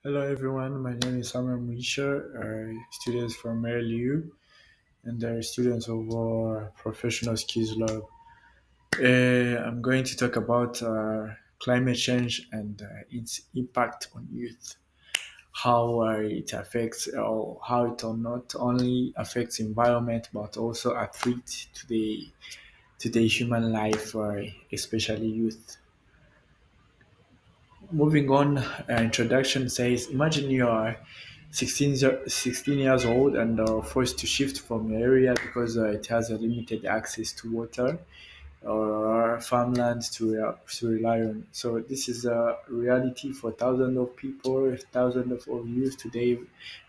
Hello everyone, my name is Samuel Misha, students from MLU and students of Professional Skills Lab. I'm going to talk about climate change and its impact on youth, how it affects or how it not only affects environment but also a threat to the human life, especially youth. Moving on, introduction says, imagine you are 16 years old and forced to shift from your area because it has a limited access to water or farmland to rely on. So this is a reality for thousands of people, thousands of youth today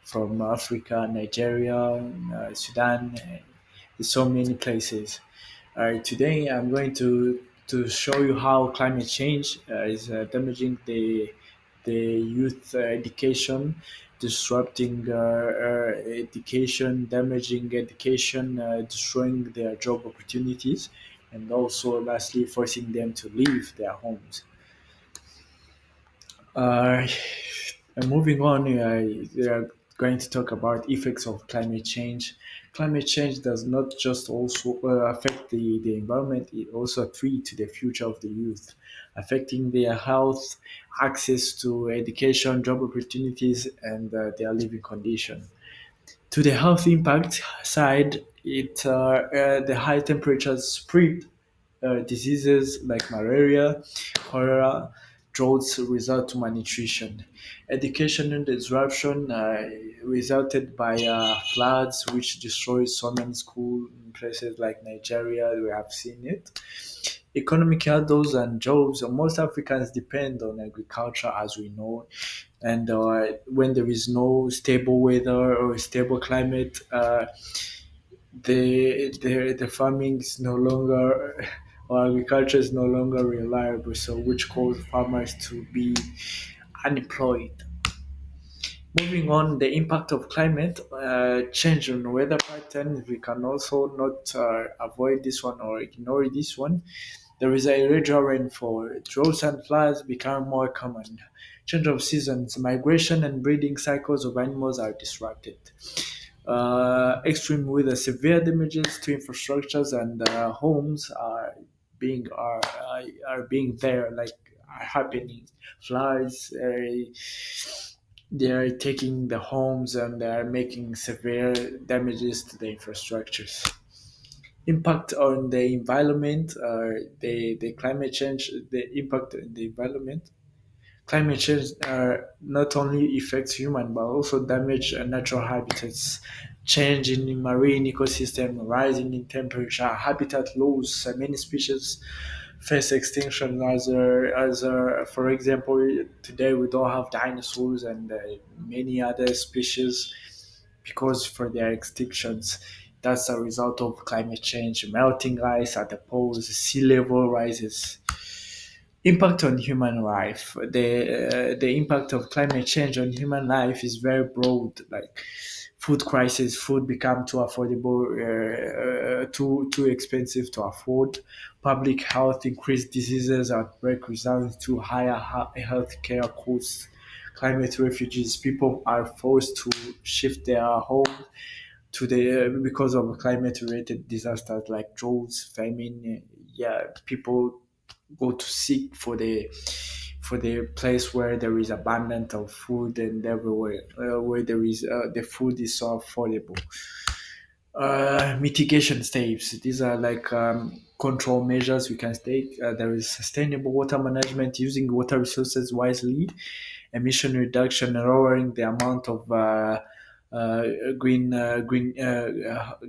from Africa, Nigeria, Sudan, so many places. Today I'm going to show you how climate change is damaging the youth education, disrupting education, damaging education, destroying their job opportunities, and also lastly forcing them to leave their homes. Uh, and moving on, we are going to talk about effects of climate change. Climate change does not just also affect the environment; it also a threat to the future of the youth, affecting their health, access to education, job opportunities, and their living condition. To the health impact side, the high temperatures spread diseases like malaria, cholera, droughts result to malnutrition. Educational disruption resulted by floods, which destroys so many schools in places like Nigeria. We have seen it. Economic hurdles and jobs. Most Africans depend on agriculture, as we know, and when there is no stable weather or stable climate, the farming is no longer or agriculture is no longer reliable, so which cause farmers to be unemployed. Moving on, the impact of climate change on weather patterns. We can also not avoid this one or ignore this one. There is a irregular rainfall. Droughts and floods become more common. Change of seasons, migration and breeding cycles of animals are disrupted. Extreme weather, severe damages to infrastructures and homes are being there, like are happening. Floods, they are taking the homes and they are making severe damages to the infrastructures. Impact on the environment, the climate change, the impact on the environment. Climate change not only affects human but also damage natural habitats. Change in the marine ecosystem, rising in temperature, habitat loss. Many species face extinction. For example, today we don't have dinosaurs and many other species because for their extinctions. That's a result of climate change, melting ice at the poles, sea level rises. Impact on human life. The impact of climate change on human life is very broad. Like food crisis, food become too affordable, too expensive to afford. Public health, increased diseases outbreak results to higher healthcare costs. Climate refugees, people are forced to shift their home to the because of climate related disasters like droughts, famine. Yeah, people go to seek for the place where there is abundance of food and everywhere where there is the food is so affordable. Mitigation steps. These are like control measures we can take. There is sustainable water management, using water resources wisely, emission reduction, lowering the amount of uh, green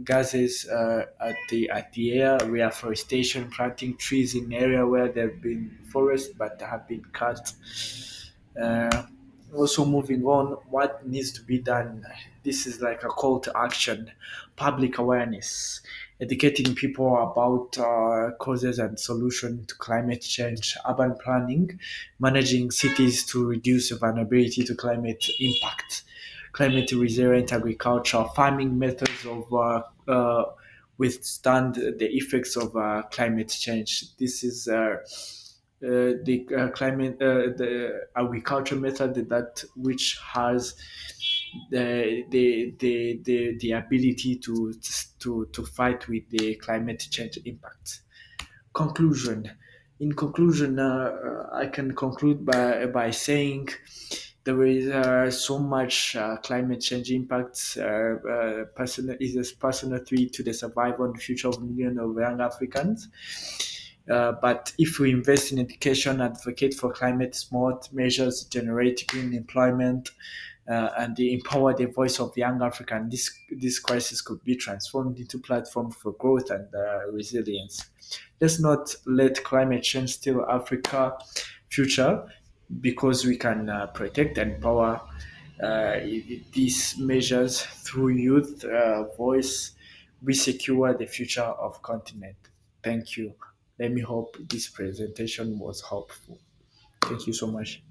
gases at the air, reforestation, planting trees in area where there have been forests but have been cut. Uh, Also moving on, what needs to be done? This is like a call to action, public awareness, educating people about causes and solutions to climate change, urban planning, managing cities to reduce vulnerability to climate impact, climate resilient agriculture, farming methods of withstand the effects of climate change. This is the agriculture method that which has the ability to fight with the climate change impacts. Conclusion. In conclusion, I can conclude by saying there is so much climate change impacts personal is a personal threat to the survival and future of millions of young Africans. But if we invest in education, advocate for climate smart measures, generate green employment, and empower the voice of young African, this crisis could be transformed into platform for growth and resilience. Let's not let climate change steal Africa future, because we can protect and empower these measures through youth voice. We secure the future of continent. Thank you. Let me hope this presentation was helpful. Thank you so much.